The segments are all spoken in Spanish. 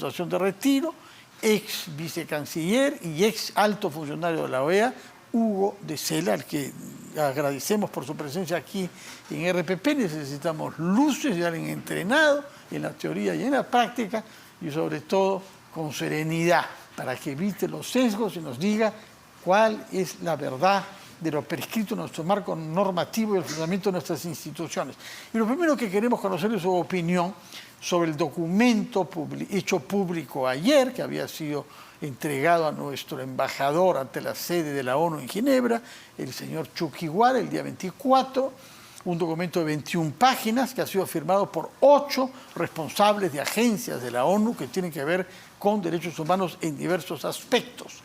situación de retiro, ex vicecanciller y ex alto funcionario de la OEA, Hugo de Sela, al que agradecemos por su presencia aquí en RPP. Necesitamos luces de alguien entrenado en la teoría y en la práctica, y sobre todo con serenidad, para que evite los sesgos y nos diga cuál es la verdad de lo prescrito en nuestro marco normativo y el funcionamiento de nuestras instituciones. Y lo primero que queremos conocer es su opinión sobre el documento hecho público ayer, que había sido entregado a nuestro embajador ante la sede de la ONU en Ginebra, el señor Chuquiguara, el día 24, un documento de 21 páginas que ha sido firmado por 8 responsables de agencias de la ONU que tienen que ver con derechos humanos en diversos aspectos.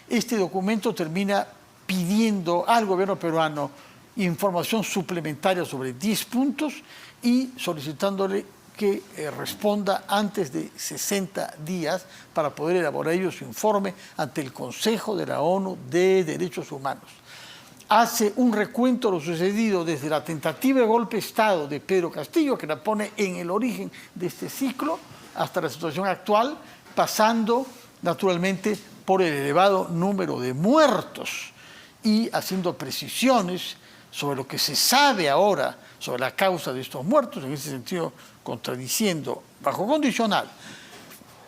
Este documento termina pidiendo al gobierno peruano información suplementaria sobre 10 puntos y solicitándole que responda antes de 60 días para poder elaborar ellos su informe ante el Consejo de la ONU de Derechos Humanos. Hace un recuento de lo sucedido desde la tentativa de golpe de Estado de Pedro Castillo, que la pone en el origen de este ciclo, hasta la situación actual, pasando naturalmente por el elevado número de muertos y haciendo precisiones sobre lo que se sabe ahora sobre la causa de estos muertos, en ese sentido contradiciendo bajo condicional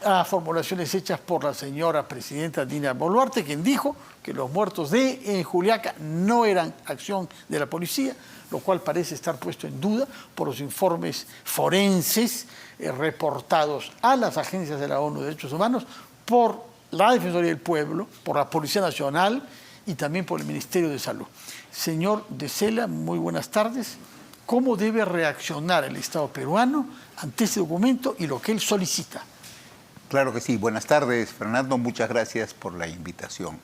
a formulaciones hechas por la señora presidenta Dina Boluarte, quien dijo que los muertos en Juliaca no eran acción de la policía, lo cual parece estar puesto en duda por los informes forenses reportados a las agencias de la ONU de Derechos Humanos, por la Defensoría del Pueblo, por la Policía Nacional y también por el Ministerio de Salud. Señor de Sela, muy buenas tardes. ¿Cómo debe reaccionar el Estado peruano ante este documento y lo que él solicita? Claro que sí. Buenas tardes, Fernando. Muchas gracias por la invitación.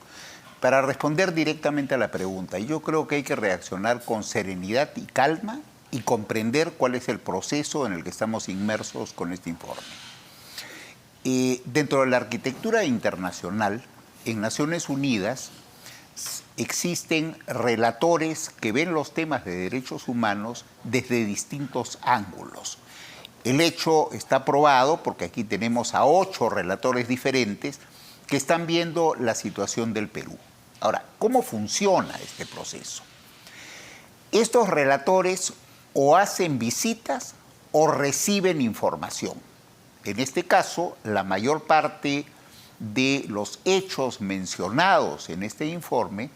Para responder directamente a la pregunta, yo creo que hay que reaccionar con serenidad y calma y comprender cuál es el proceso en el que estamos inmersos con este informe. Dentro de la arquitectura internacional, en Naciones Unidas, existen relatores que ven los temas de derechos humanos desde distintos ángulos. El hecho está probado porque aquí tenemos a 8 relatores diferentes que están viendo la situación del Perú. Ahora, ¿cómo funciona este proceso? Estos relatores o hacen visitas o reciben información. En este caso, la mayor parte de los hechos mencionados en este informe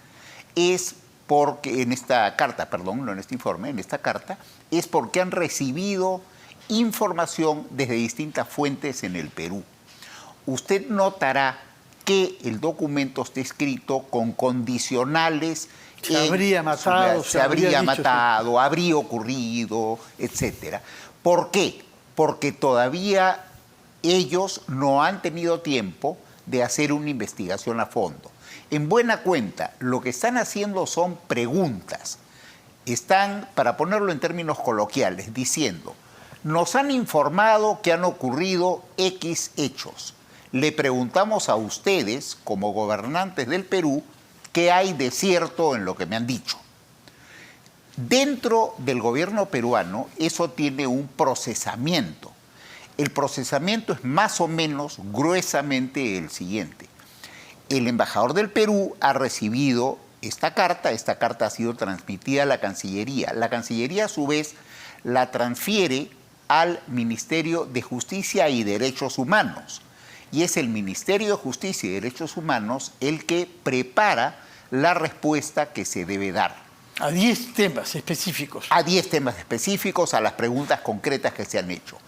es porque, en esta carta, perdón, no en este informe, en esta carta, es porque han recibido información desde distintas fuentes en el Perú. Usted notará que el documento está escrito con condicionales. Se habría matado, habría ocurrido, etc. ¿Por qué? Porque todavía ellos no han tenido tiempo de hacer una investigación a fondo. En buena cuenta, lo que están haciendo son preguntas. Están, para ponerlo en términos coloquiales, diciendo: nos han informado que han ocurrido X hechos. Le preguntamos a ustedes, como gobernantes del Perú, ¿qué hay de cierto en lo que me han dicho? Dentro del gobierno peruano, eso tiene un procesamiento. El procesamiento es más o menos gruesamente el siguiente. El embajador del Perú ha recibido esta carta ha sido transmitida a la Cancillería. La Cancillería, a su vez, la transfiere al Ministerio de Justicia y Derechos Humanos. Y es el Ministerio de Justicia y Derechos Humanos el que prepara la respuesta que se debe dar. A 10 temas específicos. A 10 temas específicos, a las preguntas concretas que se han hecho.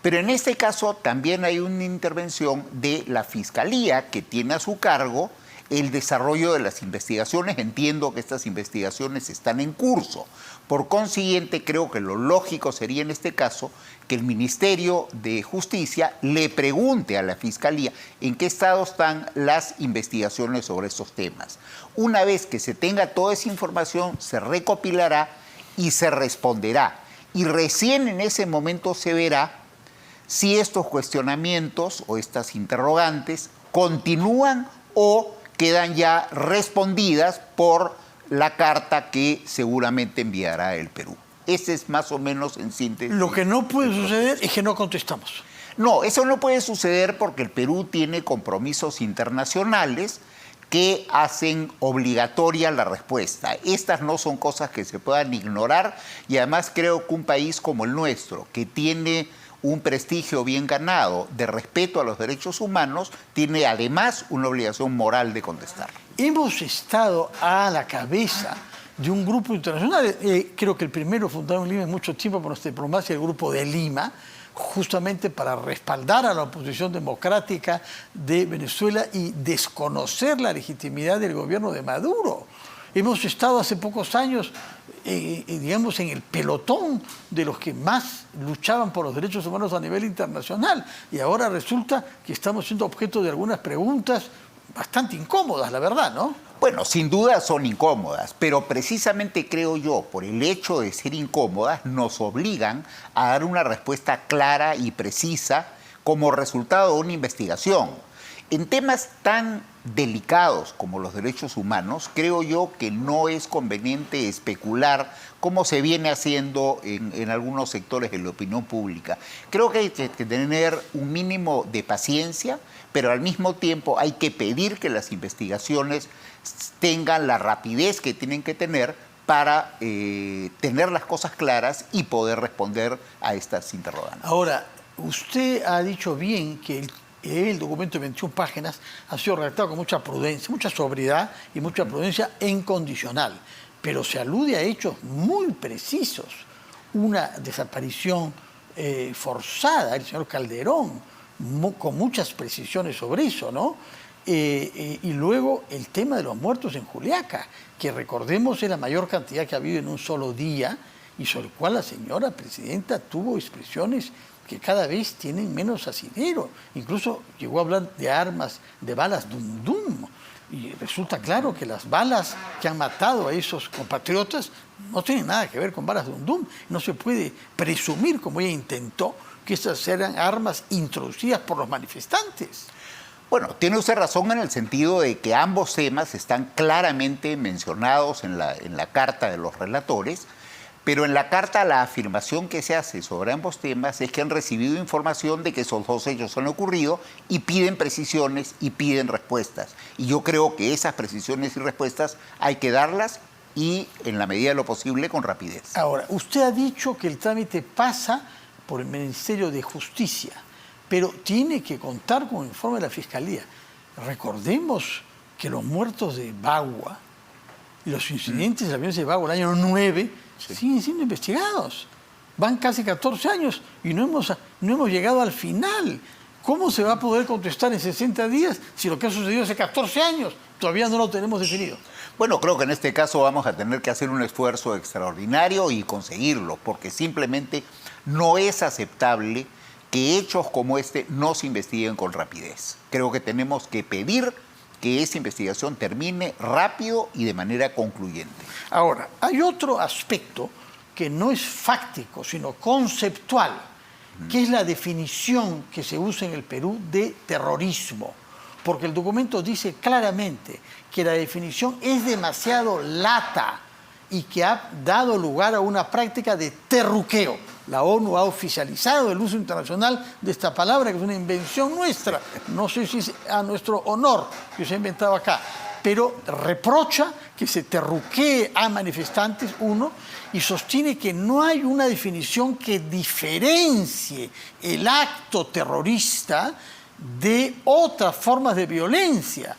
Pero en este caso también hay una intervención de la Fiscalía que tiene a su cargo el desarrollo de las investigaciones. Entiendo que estas investigaciones están en curso. Por consiguiente, creo que lo lógico sería en este caso que el Ministerio de Justicia le pregunte a la Fiscalía en qué estado están las investigaciones sobre estos temas. Una vez que se tenga toda esa información, se recopilará y se responderá. Y recién en ese momento se verá si estos cuestionamientos o estas interrogantes continúan o quedan ya respondidas por la carta que seguramente enviará el Perú. Ese es más o menos en síntesis. Lo que no puede suceder es que no contestamos. No, eso no puede suceder porque el Perú tiene compromisos internacionales que hacen obligatoria la respuesta. Estas no son cosas que se puedan ignorar y además creo que un país como el nuestro, que tiene un prestigio bien ganado de respeto a los derechos humanos, tiene además una obligación moral de contestar. Hemos estado a la cabeza de un grupo internacional, creo que el primero fundado en Lima en mucho tiempo por nuestra diplomacia, el Grupo de Lima, justamente para respaldar a la oposición democrática de Venezuela y desconocer la legitimidad del gobierno de Maduro. Hemos estado hace pocos años, digamos, en el pelotón de los que más luchaban por los derechos humanos a nivel internacional y ahora resulta que estamos siendo objeto de algunas preguntas bastante incómodas, la verdad, ¿no? Bueno, sin duda son incómodas, pero precisamente creo yo, por el hecho de ser incómodas, nos obligan a dar una respuesta clara y precisa como resultado de una investigación. En temas tan delicados como los derechos humanos, creo yo que no es conveniente especular como se viene haciendo en algunos sectores de la opinión pública. Creo que hay que tener un mínimo de paciencia, pero al mismo tiempo hay que pedir que las investigaciones tengan la rapidez que tienen que tener para tener las cosas claras y poder responder a estas interrogantes. Ahora, usted ha dicho bien que el documento de 21 páginas ha sido redactado con mucha prudencia, mucha sobriedad y mucha prudencia incondicional, pero se alude a hechos muy precisos. Una desaparición forzada, el señor Calderón, con muchas precisiones sobre eso, ¿no? Y luego el tema de los muertos en Juliaca, que recordemos es la mayor cantidad que ha habido en un solo día y sobre el cual la señora presidenta tuvo expresiones que cada vez tienen menos asidero. Incluso llegó a hablar de armas, de balas dum dum. Y resulta claro que las balas que han matado a esos compatriotas no tienen nada que ver con balas dum dum. No se puede presumir, como ella intentó, que esas eran armas introducidas por los manifestantes. Bueno, tiene usted razón en el sentido de que ambos temas están claramente mencionados en la carta de los relatores, pero en la carta la afirmación que se hace sobre ambos temas es que han recibido información de que esos dos hechos han ocurrido y piden precisiones y piden respuestas. Y yo creo que esas precisiones y respuestas hay que darlas y en la medida de lo posible con rapidez. Ahora, usted ha dicho que el trámite pasa por el Ministerio de Justicia, pero tiene que contar con el informe de la Fiscalía. Recordemos que los muertos de Bagua y los incidentes de la violencia de Bagua el año 9 siguen siendo investigados. Van casi 14 años y no hemos llegado al final. ¿Cómo se va a poder contestar en 60 días si lo que ha sucedido hace 14 años todavía no lo tenemos definido? Bueno, creo que en este caso vamos a tener que hacer un esfuerzo extraordinario y conseguirlo, porque simplemente no es aceptable que hechos como este no se investiguen con rapidez. Creo que tenemos que pedir que esa investigación termine rápido y de manera concluyente. Ahora, hay otro aspecto que no es fáctico, sino conceptual, que es la definición que se usa en el Perú de terrorismo. Porque el documento dice claramente que la definición es demasiado lata y que ha dado lugar a una práctica de terruqueo. La ONU ha oficializado el uso internacional de esta palabra, que es una invención nuestra. No sé si es a nuestro honor que se ha inventado acá, pero reprocha que se terruquee a manifestantes, uno, y sostiene que no hay una definición que diferencie el acto terrorista de otras formas de violencia.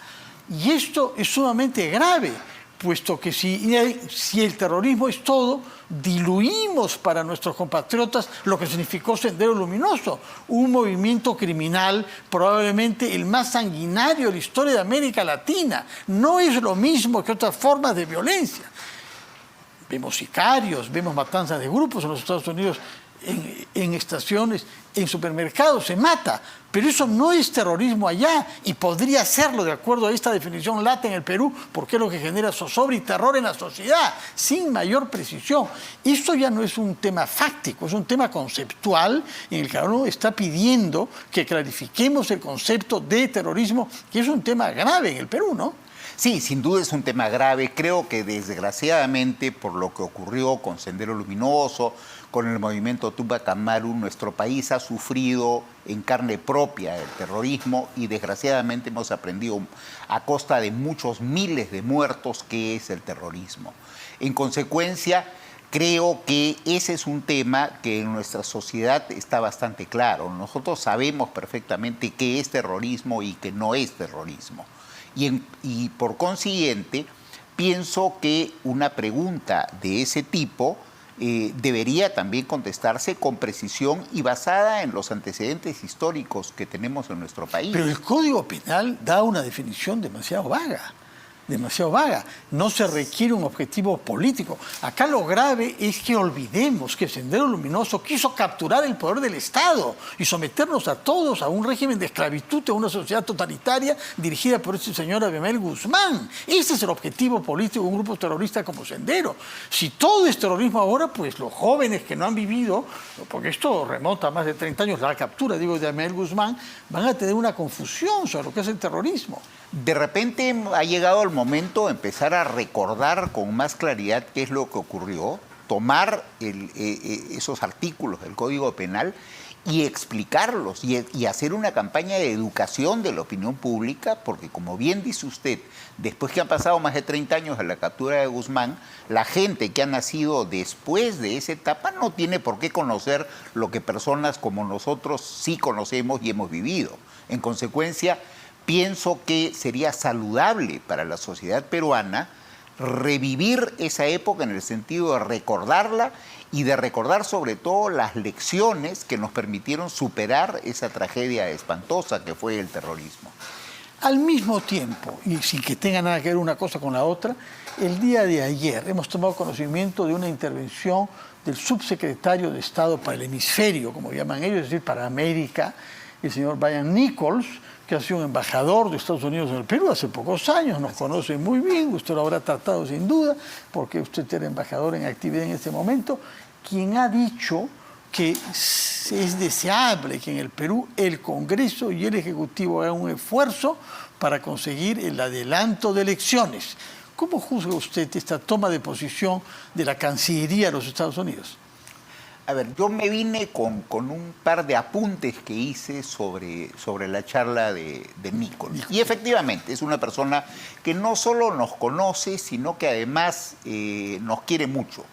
Y esto es sumamente grave, puesto que si el terrorismo es todo, diluimos para nuestros compatriotas lo que significó Sendero Luminoso, un movimiento criminal probablemente el más sanguinario de la historia de América Latina. No es lo mismo que otras formas de violencia. Vemos sicarios, vemos matanzas de grupos en los Estados Unidos, en estaciones, en supermercados, se mata. Pero eso no es terrorismo allá y podría serlo de acuerdo a esta definición lata en el Perú, porque es lo que genera zozobra y terror en la sociedad, sin mayor precisión. Esto ya no es un tema fáctico, es un tema conceptual en el que uno está pidiendo que clarifiquemos el concepto de terrorismo, que es un tema grave en el Perú, ¿no? Sí, sin duda es un tema grave. Creo que desgraciadamente por lo que ocurrió con Sendero Luminoso, con el movimiento Tupac Amaru, nuestro país ha sufrido en carne propia el terrorismo y desgraciadamente hemos aprendido a costa de muchos miles de muertos qué es el terrorismo. En consecuencia, creo que ese es un tema que en nuestra sociedad está bastante claro. Nosotros sabemos perfectamente qué es terrorismo y qué no es terrorismo. Y por consiguiente, pienso que una pregunta de ese tipo debería también contestarse con precisión y basada en los antecedentes históricos que tenemos en nuestro país. Pero el Código Penal da una definición demasiado vaga. Demasiado vaga. No se requiere un objetivo político. Acá lo grave es que olvidemos que Sendero Luminoso quiso capturar el poder del Estado y someternos a todos a un régimen de esclavitud, a una sociedad totalitaria dirigida por ese señor Abimel Guzmán. Ese es el objetivo político de un grupo terrorista como Sendero. Si todo es terrorismo ahora, pues los jóvenes que no han vivido, porque esto remonta a más de 30 años, la captura, digo, de Abimel Guzmán, van a tener una confusión sobre lo que es el terrorismo. De repente ha llegado el momento de empezar a recordar con más claridad qué es lo que ocurrió, tomar esos artículos del Código Penal y explicarlos y hacer una campaña de educación de la opinión pública, porque como bien dice usted, después que han pasado más de 30 años de la captura de Guzmán, la gente que ha nacido después de esa etapa no tiene por qué conocer lo que personas como nosotros sí conocemos y hemos vivido. En consecuencia, pienso que sería saludable para la sociedad peruana revivir esa época en el sentido de recordarla y de recordar sobre todo las lecciones que nos permitieron superar esa tragedia espantosa que fue el terrorismo. Al mismo tiempo, y sin que tenga nada que ver una cosa con la otra, el día de ayer hemos tomado conocimiento de una intervención del subsecretario de Estado para el hemisferio, como llaman ellos, es decir, para América, el señor Brian Nichols, que ha sido un embajador de Estados Unidos en el Perú hace pocos años, nos conoce muy bien, usted lo habrá tratado sin duda, porque usted era embajador en actividad en este momento, quien ha dicho que es deseable que en el Perú el Congreso y el Ejecutivo hagan un esfuerzo para conseguir el adelanto de elecciones. ¿Cómo juzga usted esta toma de posición de la Cancillería de los Estados Unidos? A ver, yo me vine con un par de apuntes que hice sobre la charla de Nichols. Y efectivamente, es una persona que no solo nos conoce, sino que además nos quiere mucho.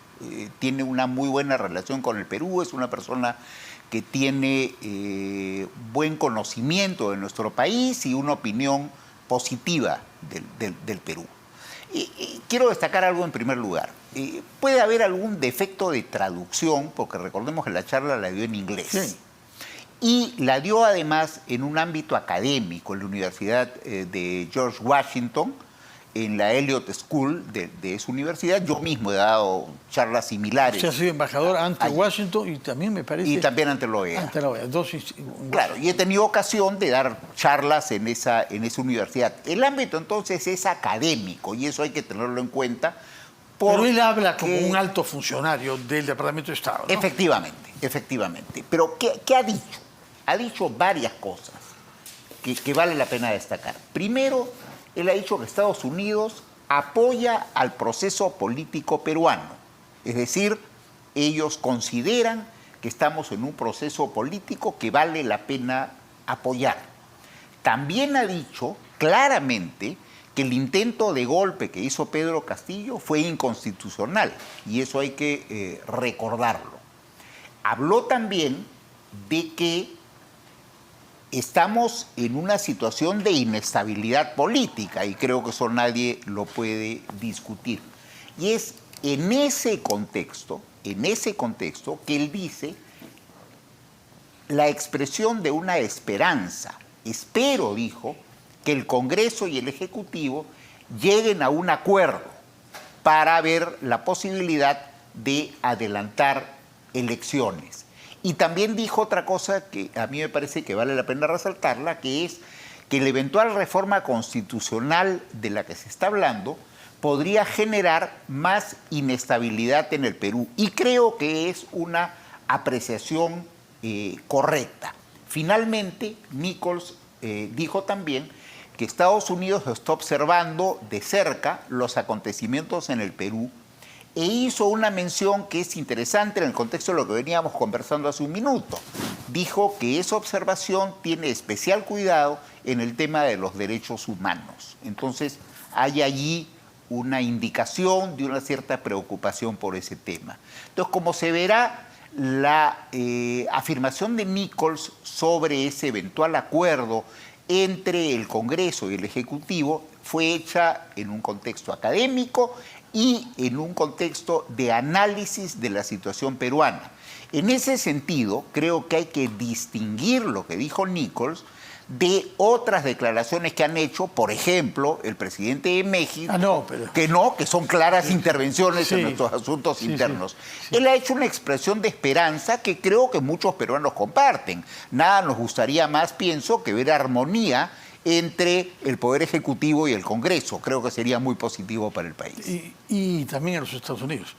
Tiene una muy buena relación con el Perú, es una persona que tiene buen conocimiento de nuestro país y una opinión positiva del Perú. Y quiero destacar algo en primer lugar. Puede haber algún defecto de traducción, porque recordemos que la charla la dio en inglés. Sí. Y la dio además en un ámbito académico, en la Universidad de George Washington, en la Elliott School de esa universidad. Yo mismo he dado charlas similares. Usted ha sido embajador ante Washington y también me parece... Y también ante la OEA. Ante la OEA. Claro, y he tenido ocasión de dar charlas en esa universidad. El ámbito entonces es académico y eso hay que tenerlo en cuenta. Pero él habla como un alto funcionario del Departamento de Estado, ¿no? Efectivamente, efectivamente. Pero ¿qué ha dicho? Ha dicho varias cosas que vale la pena destacar. Primero, él ha dicho que Estados Unidos apoya al proceso político peruano. Es decir, ellos consideran que estamos en un proceso político que vale la pena apoyar. También ha dicho claramente que el intento de golpe que hizo Pedro Castillo fue inconstitucional, y eso hay que recordarlo. Habló también de que estamos en una situación de inestabilidad política, y creo que eso nadie lo puede discutir. Y es en ese contexto que él dice la expresión de una esperanza. Espero, dijo, que el Congreso y el Ejecutivo lleguen a un acuerdo para ver la posibilidad de adelantar elecciones. Y también dijo otra cosa que a mí me parece que vale la pena resaltarla, que es que la eventual reforma constitucional de la que se está hablando podría generar más inestabilidad en el Perú. Y creo que es una apreciación correcta. Finalmente, Nichols dijo también que Estados Unidos está observando de cerca los acontecimientos en el Perú e hizo una mención que es interesante en el contexto de lo que veníamos conversando hace un minuto. Dijo que esa observación tiene especial cuidado en el tema de los derechos humanos. Entonces, hay allí una indicación de una cierta preocupación por ese tema. Entonces, como se verá, la afirmación de Nichols sobre ese eventual acuerdo entre el Congreso y el Ejecutivo fue hecha en un contexto académico y en un contexto de análisis de la situación peruana. En ese sentido, creo que hay que distinguir lo que dijo Nichols de otras declaraciones que han hecho, por ejemplo, el presidente de México, que son claras intervenciones en nuestros asuntos internos. Él ha hecho una expresión de esperanza que creo que muchos peruanos comparten. Nada nos gustaría más, pienso, que ver armonía entre el Poder Ejecutivo y el Congreso. Creo que sería muy positivo para el país. Y también en los Estados Unidos.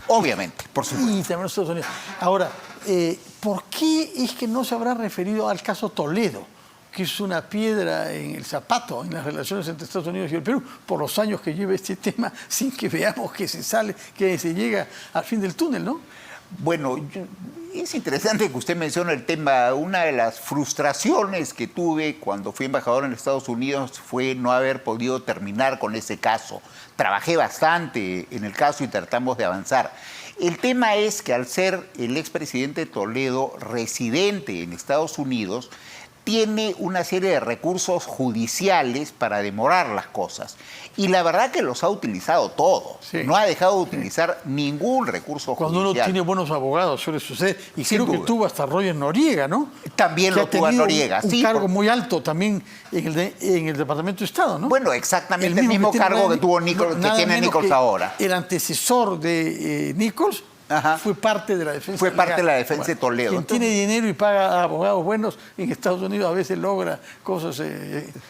Obviamente, por supuesto. Y también en los Estados Unidos. Ahora, ¿por qué es que no se habrá referido al caso Toledo, que es una piedra en el zapato en las relaciones entre Estados Unidos y el Perú, por los años que lleva este tema, sin que veamos que se llega al fin del túnel, ¿no? Bueno, es interesante que usted mencione el tema. Una de las frustraciones que tuve cuando fui embajador en Estados Unidos fue no haber podido terminar con ese caso. Trabajé bastante en el caso y tratamos de avanzar. El tema es que al ser el expresidente Toledo residente en Estados Unidos, tiene una serie de recursos judiciales para demorar las cosas. Y la verdad que los ha utilizado todos. Sí. No ha dejado de utilizar ningún recurso Cuando judicial. Cuando uno tiene buenos abogados suele suceder. Y sin creo duda. Que tuvo hasta Roger Noriega, ¿no? También lo tuvo a Noriega. Un cargo muy alto también en el Departamento de Estado, ¿no? Bueno, exactamente el mismo cargo que tuvo Nichols, que tiene Nichols ahora. El antecesor de Nichols fue parte de la defensa. Fue parte de la defensa de Toledo. Quien tiene dinero y paga a abogados buenos en Estados Unidos a veces logra cosas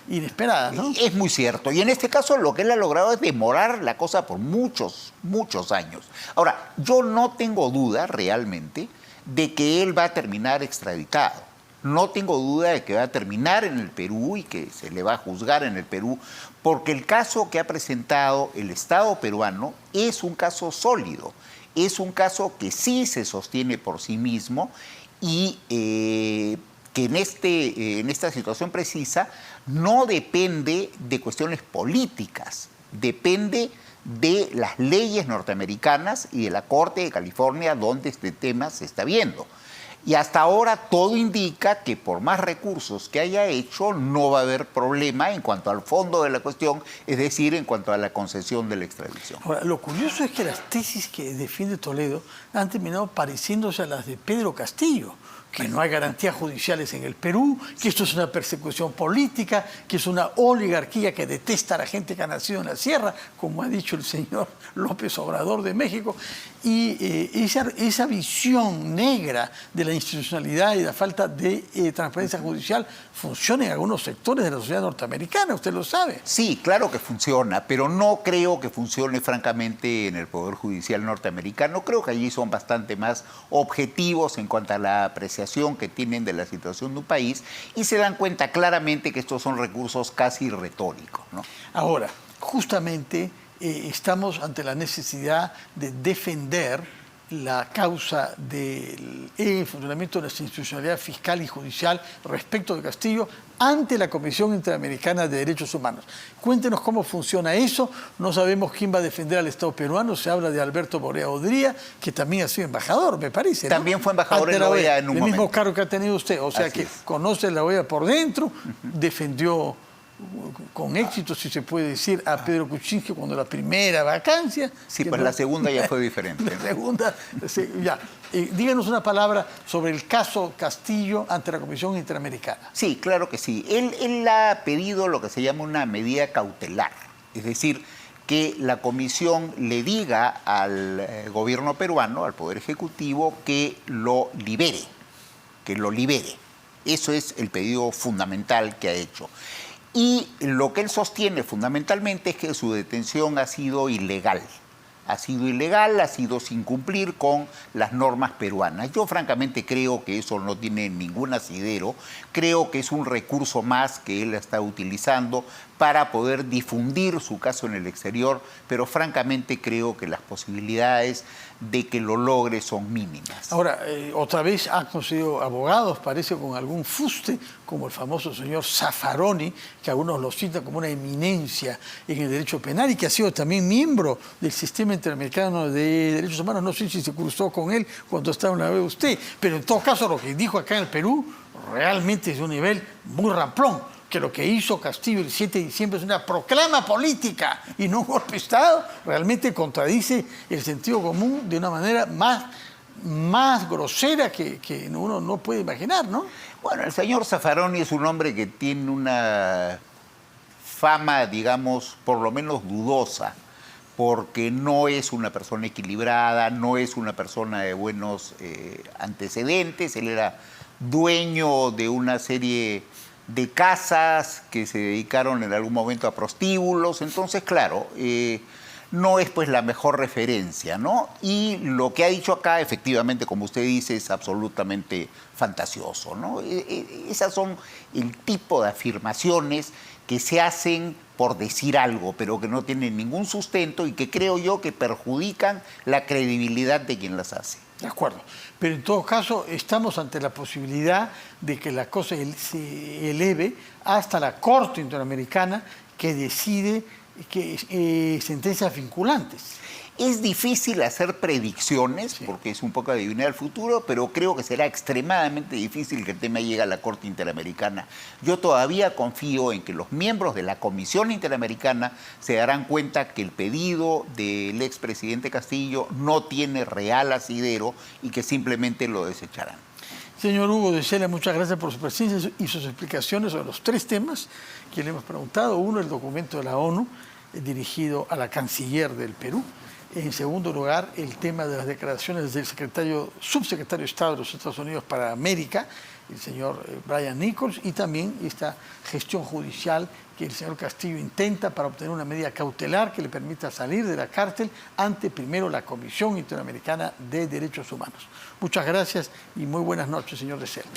inesperadas, ¿no? Es muy cierto. Y en este caso lo que él ha logrado es demorar la cosa por muchos, muchos años. Ahora, yo no tengo duda realmente de que él va a terminar extraditado. No tengo duda de que va a terminar en el Perú y que se le va a juzgar en el Perú, porque el caso que ha presentado el Estado peruano es un caso sólido. Es un caso que sí se sostiene por sí mismo y que en esta situación precisa no depende de cuestiones políticas, depende de las leyes norteamericanas y de la Corte de California donde este tema se está viendo. Y hasta ahora todo indica que por más recursos que haya hecho no va a haber problema en cuanto al fondo de la cuestión, es decir, en cuanto a la concesión de la extradición. Ahora, lo curioso es que las tesis que defiende Toledo han terminado pareciéndose a las de Pedro Castillo, que no hay garantías judiciales en el Perú, que esto es una persecución política, que es una oligarquía que detesta a la gente que ha nacido en la sierra, como ha dicho el señor López Obrador de México, y esa visión negra de la institucionalidad y la falta de transparencia judicial funciona en algunos sectores de la sociedad norteamericana, usted lo sabe. Sí, claro que funciona, pero no creo que funcione francamente en el Poder Judicial norteamericano. Creo que allí son bastante más objetivos en cuanto a la apreciación que tienen de la situación de un país y se dan cuenta claramente que estos son recursos casi retóricos, ¿no? Ahora, justamente estamos ante la necesidad de defender la causa del funcionamiento de la institucionalidad fiscal y judicial respecto de Castillo ante la Comisión Interamericana de Derechos Humanos. Cuéntenos cómo funciona eso. No sabemos quién va a defender al Estado peruano. Se habla de Alberto Borea Odría, que también ha sido embajador, me parece, ¿no? También fue embajador en la OEA en un momento. El mismo cargo que ha tenido usted. O sea, que conoce la OEA por dentro, defendió con éxito, si se puede decir, a Pedro Kuczynski cuando la primera vacancia. Sí, pues la segunda ya fue diferente. La segunda, ya. Díganos una palabra sobre el caso Castillo ante la Comisión Interamericana. Sí, claro que sí. Él ha pedido lo que se llama una medida cautelar, es decir, que la comisión le diga al gobierno peruano, al Poder Ejecutivo, que lo libere, Eso es el pedido fundamental que ha hecho. Y lo que él sostiene fundamentalmente es que su detención ha sido ilegal. ha sido ilegal, ha sido sin cumplir con las normas peruanas. Yo francamente creo que eso no tiene ningún asidero, creo que es un recurso más que él está utilizando para poder difundir su caso en el exterior, pero francamente creo que las posibilidades de que lo logre son mínimas. Ahora, otra vez han conseguido abogados, parece con algún fuste, como el famoso señor Zaffaroni, que algunos lo citan como una eminencia en el derecho penal y que ha sido también miembro del Sistema Interamericano de Derechos Humanos. No sé si se cruzó con él cuando estaba una vez usted, pero en todo caso lo que dijo acá en el Perú realmente es de un nivel muy ramplón, que lo que hizo Castillo el 7 de diciembre es una proclama política y no un golpe de Estado, realmente contradice el sentido común de una manera más grosera que uno no puede imaginar, ¿no? Bueno, el señor Zaffaroni es un hombre que tiene una fama, digamos, por lo menos dudosa, porque no es una persona equilibrada, no es una persona de buenos antecedentes. Él era dueño de una serie de casas que se dedicaron en algún momento a prostíbulos. Entonces, claro, no es pues la mejor referencia, ¿no? Y lo que ha dicho acá, efectivamente, como usted dice, es absolutamente fantasioso, ¿no? Esas son el tipo de afirmaciones que se hacen por decir algo, pero que no tienen ningún sustento y que creo yo que perjudican la credibilidad de quien las hace. De acuerdo. Pero en todo caso, estamos ante la posibilidad de que la cosa se eleve hasta la Corte Interamericana, que decide sentencias vinculantes. Es difícil hacer predicciones, porque es un poco adivinar el futuro, pero creo que será extremadamente difícil que el tema llegue a la Corte Interamericana. Yo todavía confío en que los miembros de la Comisión Interamericana se darán cuenta que el pedido del expresidente Castillo no tiene real asidero y que simplemente lo desecharán. Señor Hugo de Sela, muchas gracias por su presencia y sus explicaciones sobre los tres temas que le hemos preguntado. Uno, el documento de la ONU dirigido a la canciller del Perú. En segundo lugar, el tema de las declaraciones del subsecretario de Estado de los Estados Unidos para América, el señor Brian Nichols, y también esta gestión judicial que el señor Castillo intenta para obtener una medida cautelar que le permita salir de la cárcel ante primero la Comisión Interamericana de Derechos Humanos. Muchas gracias y muy buenas noches, señor de Sela.